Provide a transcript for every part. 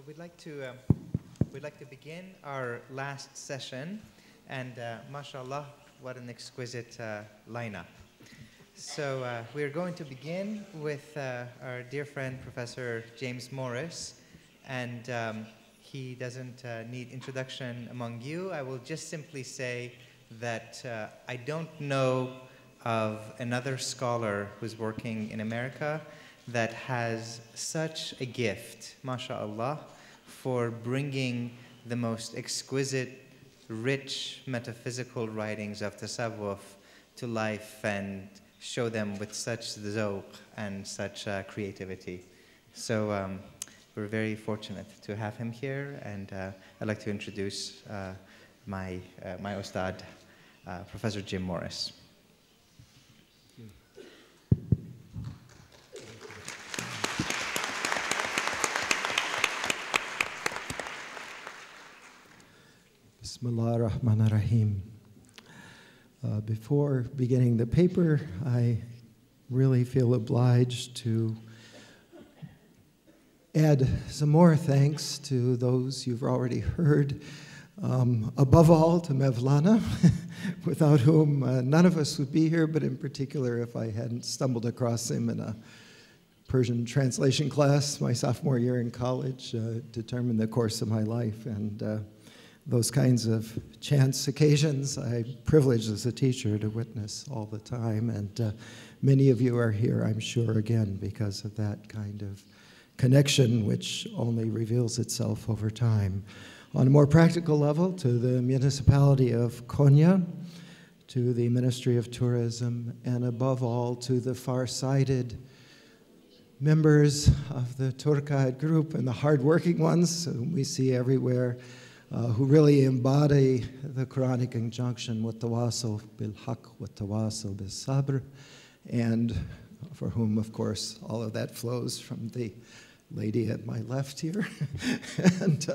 We'd like to begin our last session, and mashallah, what an exquisite lineup. So we're going to begin with our dear friend, Professor James Morris, and he doesn't need introduction among you. I will just simply say that I don't know of another scholar who's working in America that has such a gift, mashallah, for bringing the most exquisite, rich metaphysical writings of tasawwuf to life and show them with such zawq and such creativity. So we're very fortunate to have him here, and I'd like to introduce my Ustad, Professor Jim Morris. Bismillah ar-Rahman ar-Rahim. Before beginning the paper, I really feel obliged to add some more thanks to those you've already heard. Above all, to Mevlana, without whom none of us would be here, but in particular if I hadn't stumbled across him in a Persian translation class my sophomore year in college, determined the course of my life. And those kinds of chance occasions I'm privileged as a teacher to witness all the time. And many of you are here, I'm sure, again, because of that kind of connection which only reveals itself over time. On a more practical level, to the municipality of Konya, to the Ministry of Tourism, and above all, to the far-sighted members of the TÜRKKAD group and the hard-working ones whom we see everywhere, who really embody the Quranic injunction, وَالتَّوَاصَوْا بِالْحَقِّ وَالتَّوَاصَوْا بِالصَّبْرِ, and for whom, of course, all of that flows from the lady at my left here. And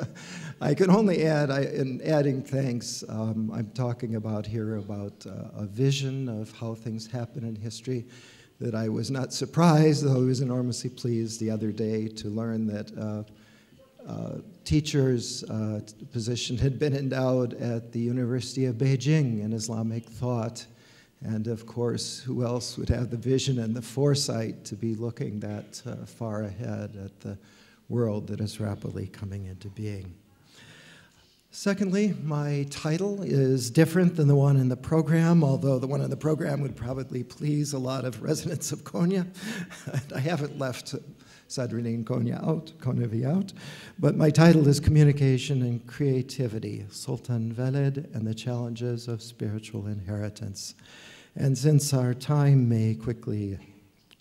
I can only add, in adding thanks, I'm talking about here about a vision of how things happen in history that I was not surprised, though I was enormously pleased the other day to learn that teacher's position had been endowed at the University of Beijing in Islamic thought. And of course, who else would have the vision and the foresight to be looking that far ahead at the world that is rapidly coming into being? Secondly, my title is different than the one in the program, although the one in the program would probably please a lot of residents of Konya. I haven't left Sadruddin Konya out, but my title is Communication and Creativity, Sultan Veled and the Challenges of Spiritual Inheritance. And since our time may quickly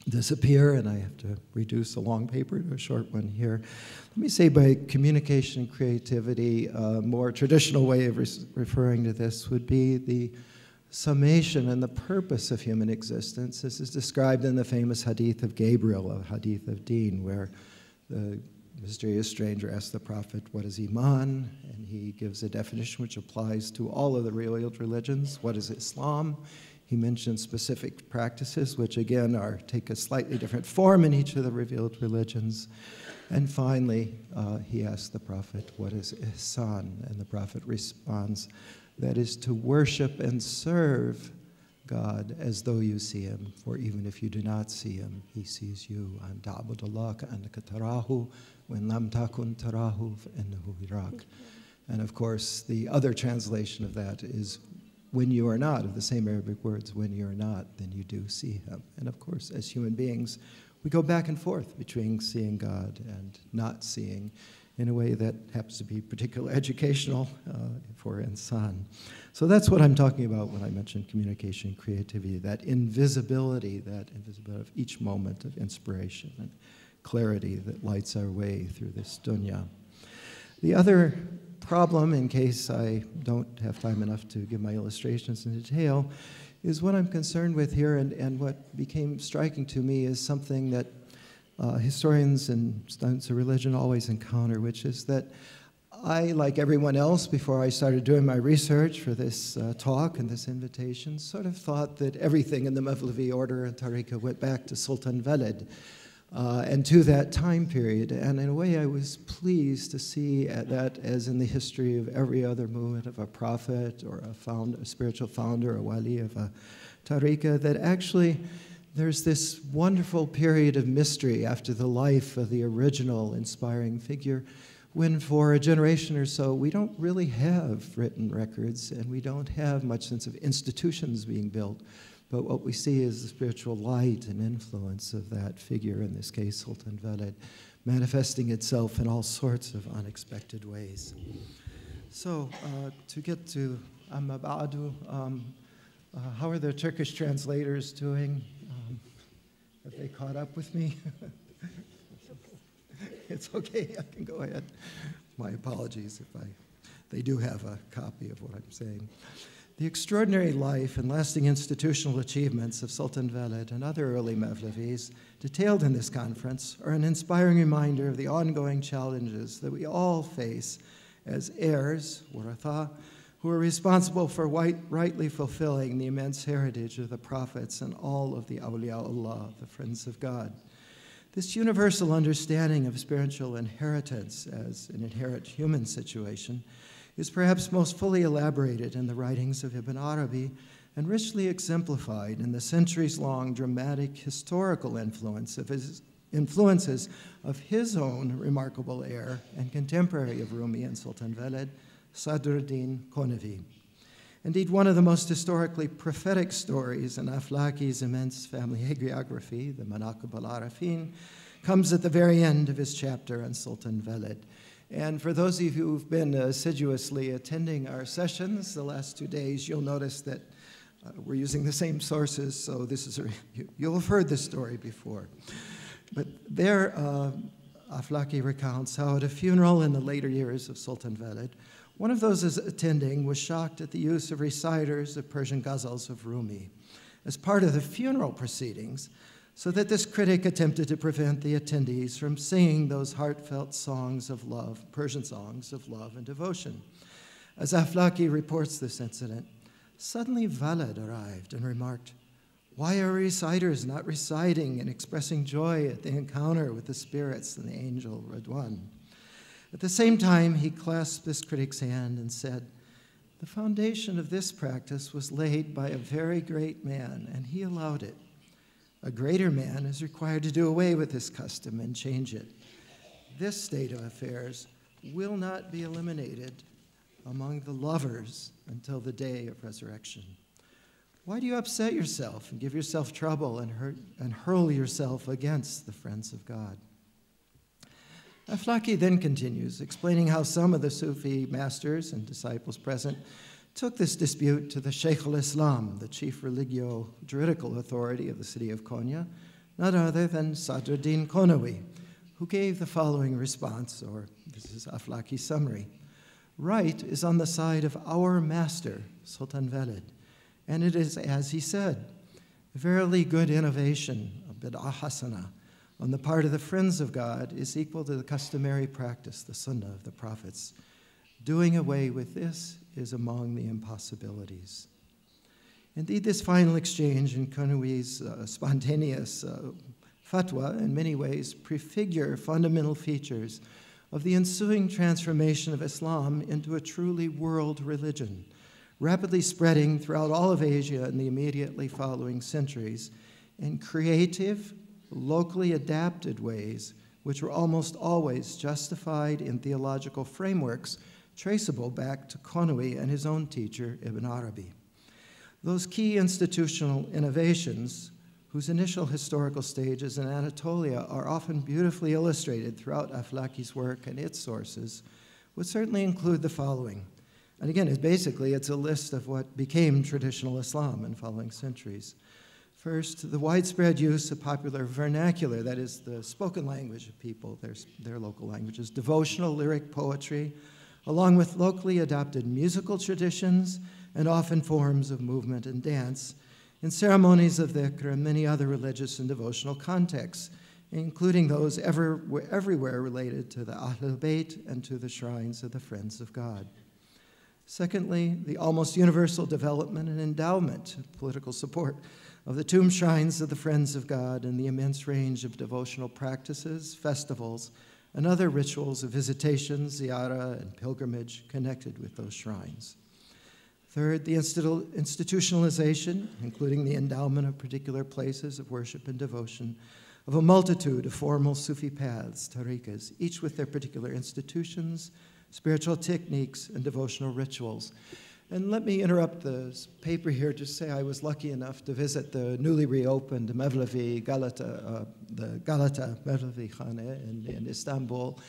disappear, and I have to reduce a long paper to a short one here, let me say by communication and creativity, a more traditional way of referring to this would be the summation and the purpose of human existence. This is described in the famous hadith of Gabriel, a hadith of Deen, where the mysterious stranger asks the prophet, what is Iman? And he gives a definition which applies to all of the revealed religions. What is Islam? He mentions specific practices, which again take a slightly different form in each of the revealed religions. And finally, he asks the prophet, what is Ihsan? And the prophet responds, that is to worship and serve God as though you see him, for even if you do not see him, he sees you. And ta'budullah ka'annaka tarahu, when lam takun tarahu fa'innahu yarak. And of course, the other translation of that is when you are not, of the same Arabic words, when you're not, then you do see him. And of course, as human beings, we go back and forth between seeing God and not seeing, in a way that happens to be particularly educational for insan. So that's what I'm talking about when I mention communication and creativity, that invisibility of each moment of inspiration and clarity that lights our way through this dunya. The other problem, in case I don't have time enough to give my illustrations in detail, is what I'm concerned with here, and what became striking to me is something that historians and students of religion always encounter, which is that I, like everyone else, before I started doing my research for this talk and this invitation, sort of thought that everything in the Mevlevi order and tariqa went back to Sultan Veled. and to that time period. And in a way, I was pleased to see that, as in the history of every other movement of a prophet or a spiritual founder, a wali of a tariqah, that actually there's this wonderful period of mystery after the life of the original inspiring figure, when for a generation or so we don't really have written records and we don't have much sense of institutions being built. But what we see is the spiritual light and influence of that figure, in this case Sultan Veled, manifesting itself in all sorts of unexpected ways. So to get to Amma Ba'du, how are the Turkish translators doing? Have they caught up with me? It's okay, I can go ahead. My apologies if they do have a copy of what I'm saying. The extraordinary life and lasting institutional achievements of Sultan Veled and other early Mevlevis detailed in this conference are an inspiring reminder of the ongoing challenges that we all face as heirs, waratha, who are responsible for rightly fulfilling the immense heritage of the prophets and all of the awliyaullah, the friends of God. This universal understanding of spiritual inheritance as an inherent human situation is perhaps most fully elaborated in the writings of Ibn Arabi and richly exemplified in the centuries-long dramatic historical influences of his own remarkable heir and contemporary of Rumi and Sultan Veled, Sadruddin Konevi. Indeed, one of the most historically prophetic stories in Aflaki's immense family hagiography, the Manaqib al-Arifin, comes at the very end of his chapter on Sultan Veled. And for those of you who've been assiduously attending our sessions the last 2 days, you'll notice that we're using the same sources, so you'll have heard this story before. But there, Aflaki recounts how at a funeral in the later years of Sultan Veled, one of those attending was shocked at the use of reciters of Persian ghazals of Rumi as part of the funeral proceedings, so that this critic attempted to prevent the attendees from singing those heartfelt songs of love, Persian songs of love and devotion. As Aflaki reports this incident, suddenly Veled arrived and remarked, "Why are reciters not reciting and expressing joy at the encounter with the spirits and the angel Radwan?" At the same time, he clasped this critic's hand and said, "The foundation of this practice was laid by a very great man, and he allowed it. A greater man is required to do away with this custom and change it. This state of affairs will not be eliminated among the lovers until the day of resurrection. Why do you upset yourself and give yourself trouble and hurl yourself against the friends of God?" Aflaki then continues, explaining how some of the Sufi masters and disciples present took this dispute to the Sheikh al-Islam, the chief religio-juridical authority of the city of Konya, none other than Sadruddin Konawi, who gave the following response, or this is Aflaki's summary. "Right is on the side of our master, Sultan Veled, and it is as he said, verily good innovation, a bid'ah hasana, on the part of the friends of God is equal to the customary practice, the sunnah of the prophets. Doing away with this is among the impossibilities." Indeed, this final exchange in Konawi's spontaneous fatwa in many ways prefigure fundamental features of the ensuing transformation of Islam into a truly world religion, rapidly spreading throughout all of Asia in the immediately following centuries in creative, locally adapted ways, which were almost always justified in theological frameworks traceable back to Konawi and his own teacher, Ibn Arabi. Those key institutional innovations, whose initial historical stages in Anatolia are often beautifully illustrated throughout Aflaki's work and its sources, would certainly include the following. And again, it's a list of what became traditional Islam in following centuries. First, the widespread use of popular vernacular, that is the spoken language of people, their local languages, devotional lyric poetry, along with locally adopted musical traditions and often forms of movement and dance, in ceremonies of dhikr and many other religious and devotional contexts, including those everywhere related to the Ahlul Bayt and to the shrines of the Friends of God. Secondly, the almost universal development and endowment of political support of the tomb shrines of the Friends of God and the immense range of devotional practices, festivals, and other rituals of visitation, ziyarah, and pilgrimage connected with those shrines. Third, the institutionalization, including the endowment of particular places of worship and devotion, of a multitude of formal Sufi paths, tariqas, each with their particular institutions, spiritual techniques, and devotional rituals. And let me interrupt the paper here to say I was lucky enough to visit the newly reopened Mevlevi Galata, the Galata Mevlevi Khane in Istanbul.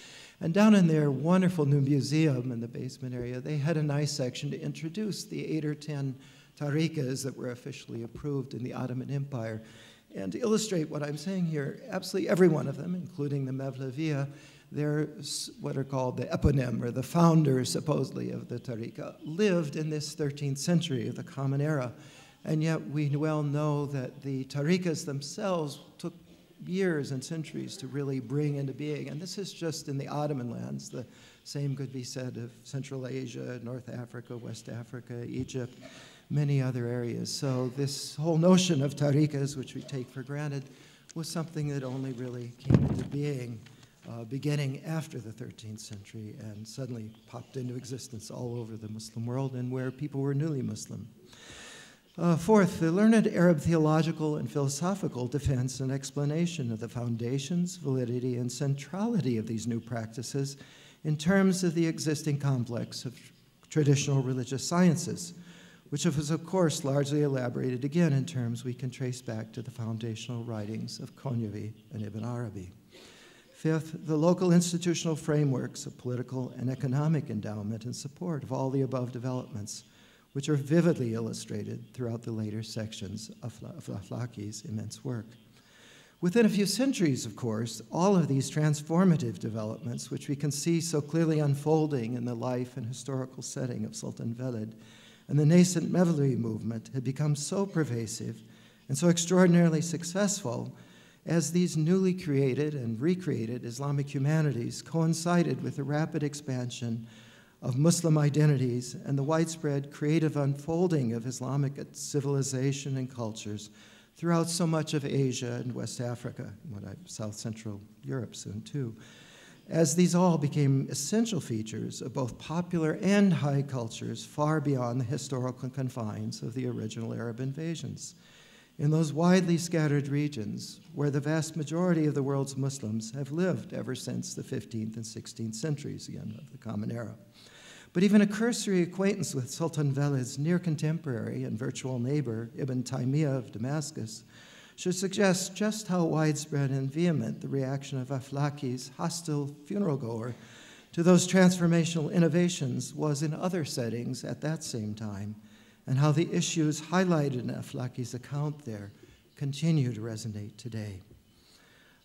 And down in their wonderful new museum in the basement area, they had a nice section to introduce the 8 or 10 tariqas that were officially approved in the Ottoman Empire. And to illustrate what I'm saying here, absolutely every one of them, including the Mevleviya, they're what are called the eponym, or the founders, supposedly, of the tariqa, lived in this 13th century of the Common Era. And yet we well know that the tariqas themselves took years and centuries to really bring into being. And this is just in the Ottoman lands. The same could be said of Central Asia, North Africa, West Africa, Egypt, many other areas. So this whole notion of tariqas, which we take for granted, was something that only really came into being beginning after the 13th century and suddenly popped into existence all over the Muslim world and where people were newly Muslim. Fourth, the learned Arab theological and philosophical defense and explanation of the foundations, validity, and centrality of these new practices in terms of the existing complex of traditional religious sciences, which was, of course, largely elaborated again in terms we can trace back to the foundational writings of Konyavi and Ibn Arabi. Fifth, the local institutional frameworks of political and economic endowment and support of all the above developments, which are vividly illustrated throughout the later sections of Aflaki's immense work. Within a few centuries, of course, all of these transformative developments, which we can see so clearly unfolding in the life and historical setting of Sultan Veled, and the nascent Mevlevi movement had become so pervasive and so extraordinarily successful as these newly created and recreated Islamic humanities coincided with the rapid expansion of Muslim identities and the widespread creative unfolding of Islamic civilization and cultures throughout so much of Asia and West Africa, South Central Europe soon too, as these all became essential features of both popular and high cultures far beyond the historical confines of the original Arab invasions. In those widely scattered regions where the vast majority of the world's Muslims have lived ever since the 15th and 16th centuries, again, of the Common Era. But even a cursory acquaintance with Sultan Veled's near contemporary and virtual neighbor, Ibn Taymiyyah of Damascus, should suggest just how widespread and vehement the reaction of Aflaki's hostile funeral goer to those transformational innovations was in other settings at that same time, and how the issues highlighted in Aflaki's account there continue to resonate today.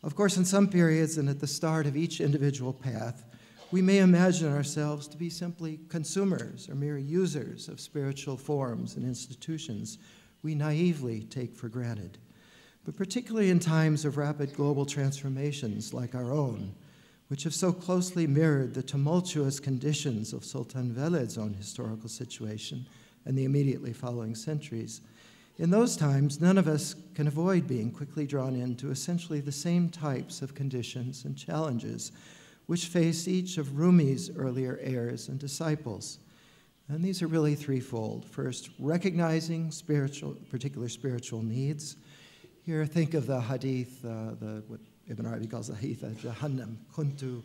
Of course, in some periods and at the start of each individual path, we may imagine ourselves to be simply consumers or mere users of spiritual forms and institutions we naively take for granted. But particularly in times of rapid global transformations like our own, which have so closely mirrored the tumultuous conditions of Sultan Veled's own historical situation and the immediately following centuries, in those times, none of us can avoid being quickly drawn into essentially the same types of conditions and challenges which faced each of Rumi's earlier heirs and disciples. And these are really threefold. First, recognizing particular spiritual needs. Here, think of the hadith, what Ibn Arabi calls the hadith Jahannam, kuntu,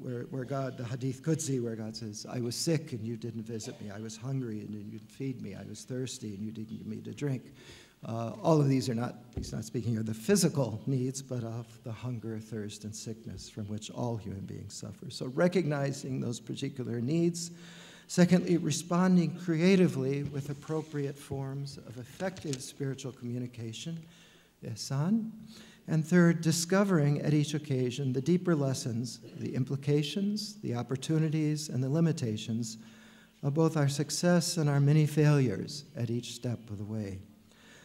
where God, the hadith Qudsi, where God says, I was sick and you didn't visit me. I was hungry and you didn't feed me. I was thirsty and you didn't give me to drink. All of these are not, he's not speaking here of the physical needs, but of the hunger, thirst, and sickness from which all human beings suffer. So recognizing those particular needs. Secondly, responding creatively with appropriate forms of effective spiritual communication, ihsan. And third, discovering at each occasion the deeper lessons, the implications, the opportunities, and the limitations of both our success and our many failures at each step of the way.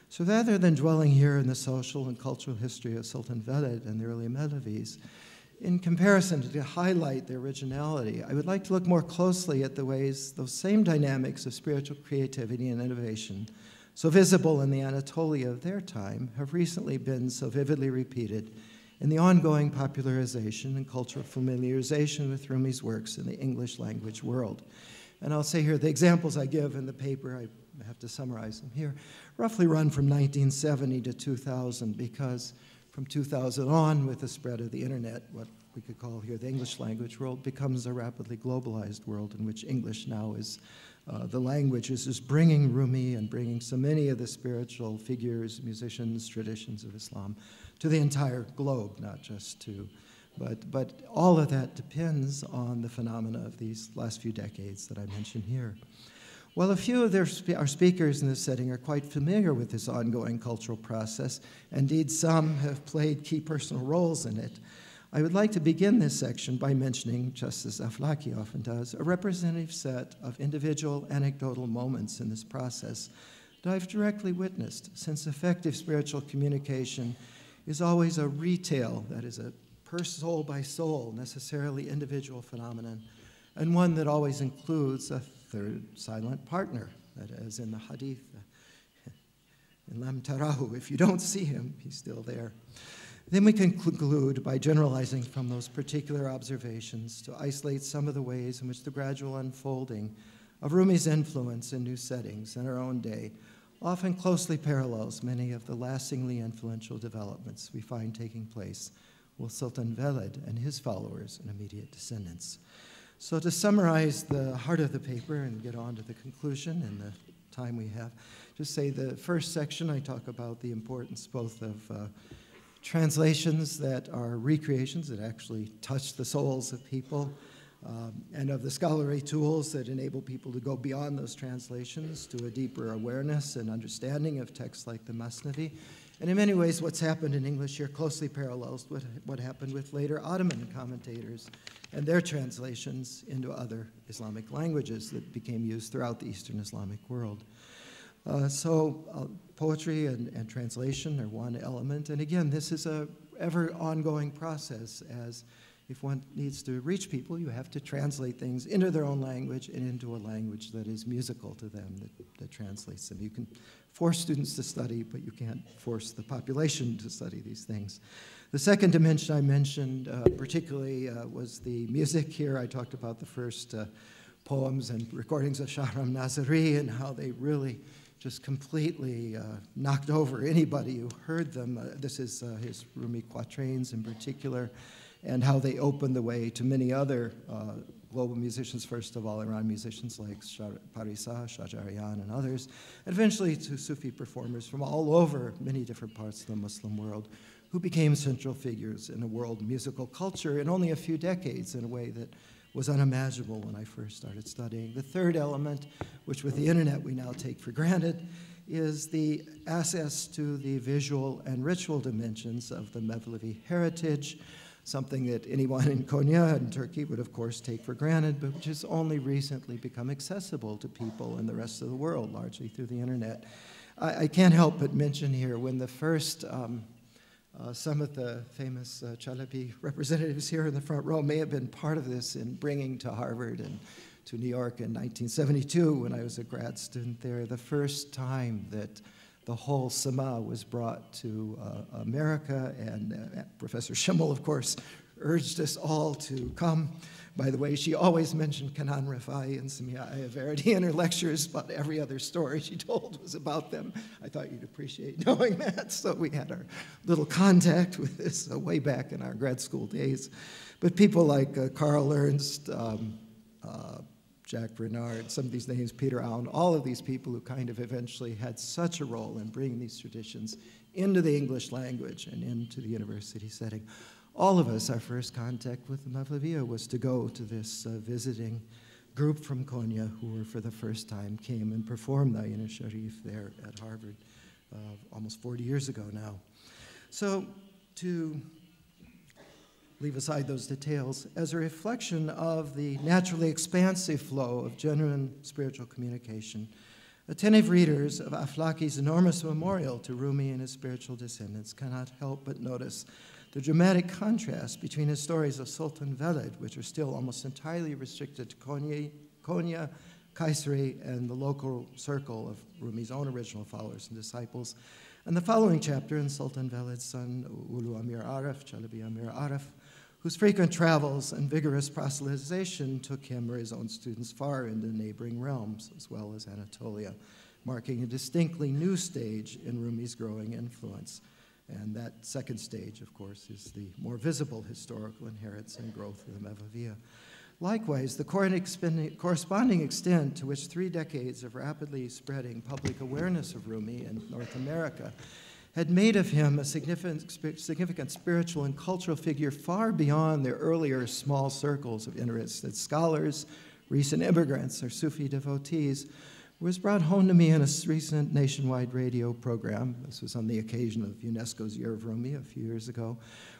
So rather than dwelling here in the social and cultural history of Sultan Veled and the early Mevlevis, in comparison to highlight their originality, I would like to look more closely at the ways those same dynamics of spiritual creativity and innovation so visible in the Anatolia of their time, have recently been so vividly repeated in the ongoing popularization and cultural familiarization with Rumi's works in the English language world. And I'll say here, the examples I give in the paper, I have to summarize them here, roughly run from 1970 to 2000, because from 2000 on, with the spread of the internet, what we could call here the English language world becomes a rapidly globalized world in which English now is the language is bringing Rumi and bringing so many of the spiritual figures, musicians, traditions of Islam to the entire globe, not just to, but all of that depends on the phenomena of these last few decades that I mentioned here. While a few of our speakers in this setting are quite familiar with this ongoing cultural process, indeed some have played key personal roles in it, I would like to begin this section by mentioning, just as Aflaki often does, a representative set of individual anecdotal moments in this process that I've directly witnessed, since effective spiritual communication is always a retail, that is a soul by soul, necessarily individual phenomenon, and one that always includes a third silent partner, that is in the hadith, in lam tarahu, if you don't see him, he's still there. Then we can conclude by generalizing from those particular observations to isolate some of the ways in which the gradual unfolding of Rumi's influence in new settings in our own day often closely parallels many of the lastingly influential developments we find taking place with Sultan Veled and his followers and immediate descendants. So to summarize the heart of the paper and get on to the conclusion in the time we have, just say the first section I talk about the importance both of translations that are recreations that actually touch the souls of people, and of the scholarly tools that enable people to go beyond those translations to a deeper awareness and understanding of texts like the Masnavi. And in many ways, what's happened in English here closely parallels what happened with later Ottoman commentators and their translations into other Islamic languages that became used throughout the Eastern Islamic world. Poetry and translation are one element. And again, this is a ever ongoing process, as if one needs to reach people, you have to translate things into their own language and into a language that is musical to them, that translates them. You can force students to study, but you can't force the population to study these things. The second dimension I mentioned particularly was the music here. I talked about the first poems and recordings of Shahram Nazari and how they really just completely knocked over anybody who heard them. This is his Rumi quatrains in particular, and how they opened the way to many other global musicians, first of all Iran musicians like Parisa, Shajarian, and others, and eventually to Sufi performers from all over many different parts of the Muslim world who became central figures in a world musical culture in only a few decades in a way that was unimaginable when I first started studying. The third element, which with the internet we now take for granted, is the access to the visual and ritual dimensions of the Mevlevi heritage, something that anyone in Konya and Turkey would of course take for granted, but which has only recently become accessible to people in the rest of the world, largely through the internet. I can't help but mention here when the first some of the famous Chalabi representatives here in the front row may have been part of this in bringing to Harvard and to New York in 1972 when I was a grad student there, the first time that the whole Sama was brought to America, and Professor Schimmel, of course, urged us all to come. By the way, she always mentioned Kanan Rafai and Samia Ayaverdi in her lectures, but every other story she told was about them. I thought you'd appreciate knowing that, so we had our little contact with this way back in our grad school days. But people like Carl Ernst, Jack Bernard, some of these names, Peter Allen, all of these people who kind of eventually had such a role in bringing these traditions into the English language and into the university setting. All of us, our first contact with the Mevleviya was to go to this visiting group from Konya who were for the first time came and performed the Ayin Sharif there at Harvard almost 40 years ago now. So to leave aside those details, as a reflection of the naturally expansive flow of genuine spiritual communication, attentive readers of Aflaki's enormous memorial to Rumi and his spiritual descendants cannot help but notice the dramatic contrast between his stories of Sultan Veled, which are still almost entirely restricted to Konya, Kayseri and the local circle of Rumi's own original followers and disciples. And the following chapter in Sultan Veled's son, Ulu Amir Arif, Chalabi Amir Arif, whose frequent travels and vigorous proselytization took him or his own students far into neighboring realms, as well as Anatolia, marking a distinctly new stage in Rumi's growing influence. And that second stage, of course, is the more visible historical inheritance and growth of the Mevleviya. Likewise, the corresponding extent to which 3 decades of rapidly spreading public awareness of Rumi in North America had made of him a significant spiritual and cultural figure far beyond their earlier small circles of interested scholars, recent immigrants, or Sufi devotees, was brought home to me in a recent nationwide radio program. This was on the occasion of UNESCO's Year of Rumi a few years ago,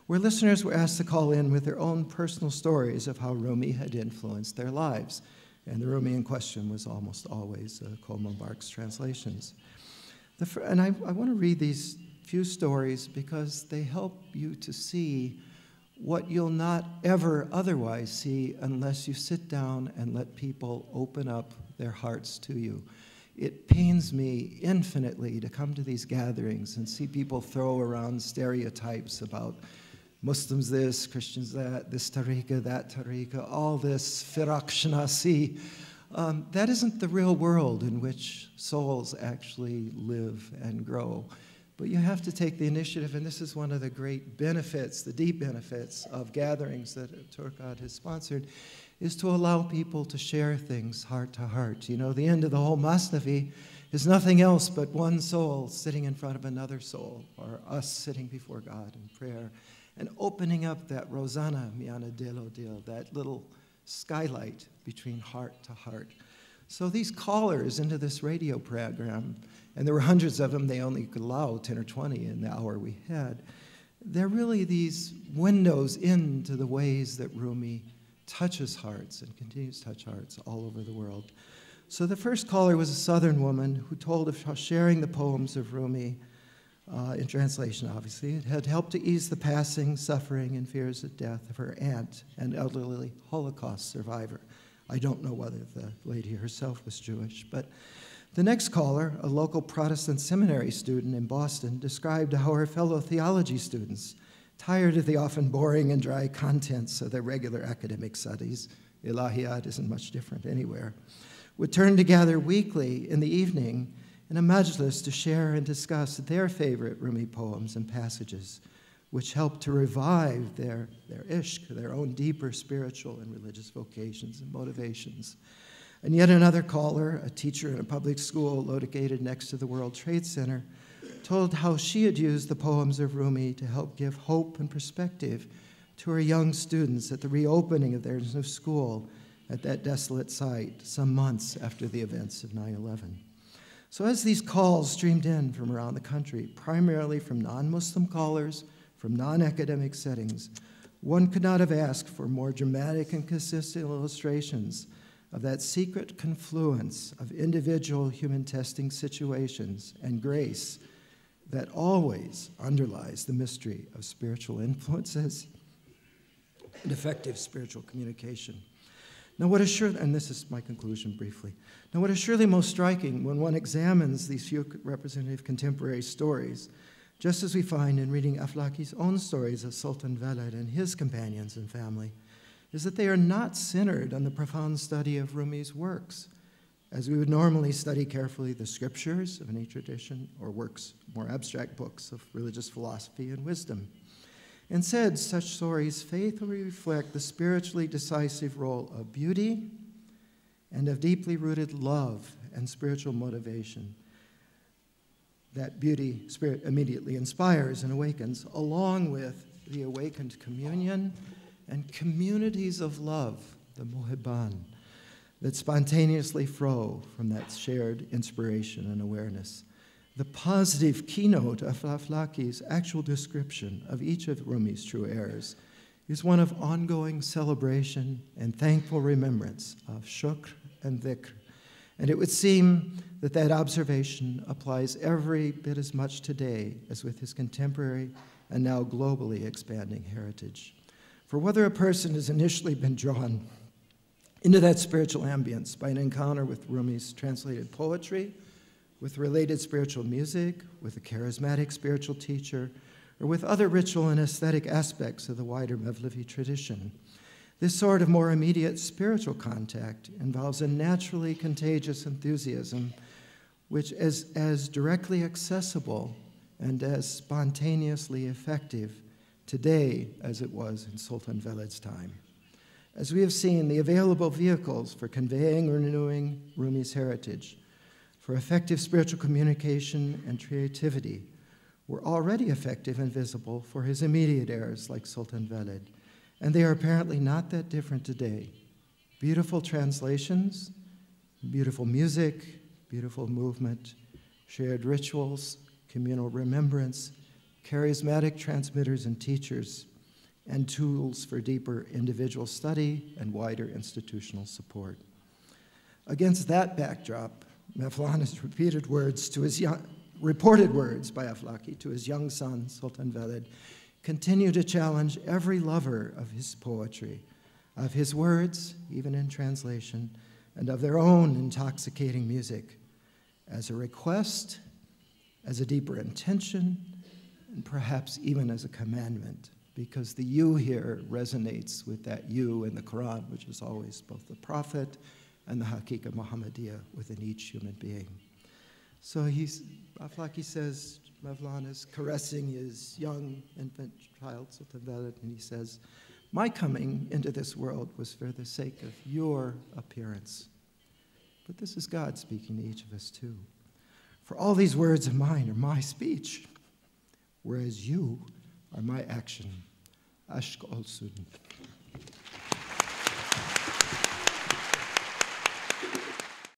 where listeners were asked to call in with their own personal stories of how Rumi had influenced their lives. And the Rumi in question was almost always Kolmo Bark's translations. And I want to read these few stories because they help you to see what you'll not ever otherwise see unless you sit down and let people open up their hearts to you. It pains me infinitely to come to these gatherings and see people throw around stereotypes about Muslims this, Christians that, this tariqa, that tariqa, all this firaq shnasi. That isn't the real world in which souls actually live and grow. But you have to take the initiative, and this is one of the great benefits, the deep benefits of gatherings that TÜRKKAD has sponsored, is to allow people to share things heart to heart. You know, the end of the whole Masnavi is nothing else but one soul sitting in front of another soul, or us sitting before God in prayer, and opening up that Rosanna Miana Delo Dil, that little skylight between heart to heart. So these callers into this radio program, and there were hundreds of them, they only could allow 10 or 20 in the hour we had, they're really these windows into the ways that Rumi touches hearts and continues to touch hearts all over the world. So the first caller was a Southern woman who told of how sharing the poems of Rumi, in translation obviously, it had helped to ease the passing, suffering, and fears of death of her aunt, an elderly Holocaust survivor. I don't know whether the lady herself was Jewish, but the next caller, a local Protestant seminary student in Boston, described how her fellow theology students, tired of the often boring and dry contents of their regular academic studies, Ilahiyat isn't much different anywhere, would turn together weekly in the evening in a majlis to share and discuss their favorite Rumi poems and passages, which helped to revive their ishq, their own deeper spiritual and religious vocations and motivations. And yet another caller, a teacher in a public school located next to the World Trade Center, told how she had used the poems of Rumi to help give hope and perspective to her young students at the reopening of their new school at that desolate site some months after the events of 9/11. So as these calls streamed in from around the country, primarily from non-Muslim callers, from non-academic settings, one could not have asked for more dramatic and consistent illustrations of that secret confluence of individual human testing situations and grace that always underlies the mystery of spiritual influences and effective spiritual communication. Now what is surely, and this is my conclusion briefly, now what is surely most striking when one examines these few representative contemporary stories, just as we find in reading Aflaki's own stories of Sultan Veled and his companions and family, is that they are not centered on the profound study of Rumi's works, as we would normally study carefully the scriptures of any tradition or works, more abstract books of religious philosophy and wisdom. Instead, such stories faithfully reflect the spiritually decisive role of beauty and of deeply rooted love and spiritual motivation. That beauty spirit immediately inspires and awakens, along with the awakened communion and communities of love, the muhibban, that spontaneously flow from that shared inspiration and awareness. The positive keynote of Aflaki's actual description of each of Rumi's true heirs is one of ongoing celebration and thankful remembrance of shukr and dhikr. And it would seem that that observation applies every bit as much today as with his contemporary and now globally expanding heritage. For whether a person has initially been drawn into that spiritual ambience by an encounter with Rumi's translated poetry, with related spiritual music, with a charismatic spiritual teacher, or with other ritual and aesthetic aspects of the wider Mevlevi tradition. This sort of more immediate spiritual contact involves a naturally contagious enthusiasm which is as directly accessible and as spontaneously effective today as it was in Sultan Veled's time. As we have seen, the available vehicles for conveying or renewing Rumi's heritage, for effective spiritual communication and creativity, were already effective and visible for his immediate heirs like Sultan Veled, and they are apparently not that different today. Beautiful translations, beautiful music, beautiful movement, shared rituals, communal remembrance, charismatic transmitters and teachers, and tools for deeper individual study and wider institutional support. Against that backdrop, Mevlana's reported words by Aflaki to his young son, Sultan Veled, continue to challenge every lover of his poetry, of his words, even in translation, and of their own intoxicating music, as a request, as a deeper intention, and perhaps even as a commandment, because the you here resonates with that you in the Quran, which is always both the prophet and the Hakika Muhammadiyah within each human being. So Aflaki says, Mevlana is caressing his young infant child, Sultan Veled, and he says, my coming into this world was for the sake of your appearance. But this is God speaking to each of us too. For all these words of mine are my speech, whereas you are my action. Ashk olsun.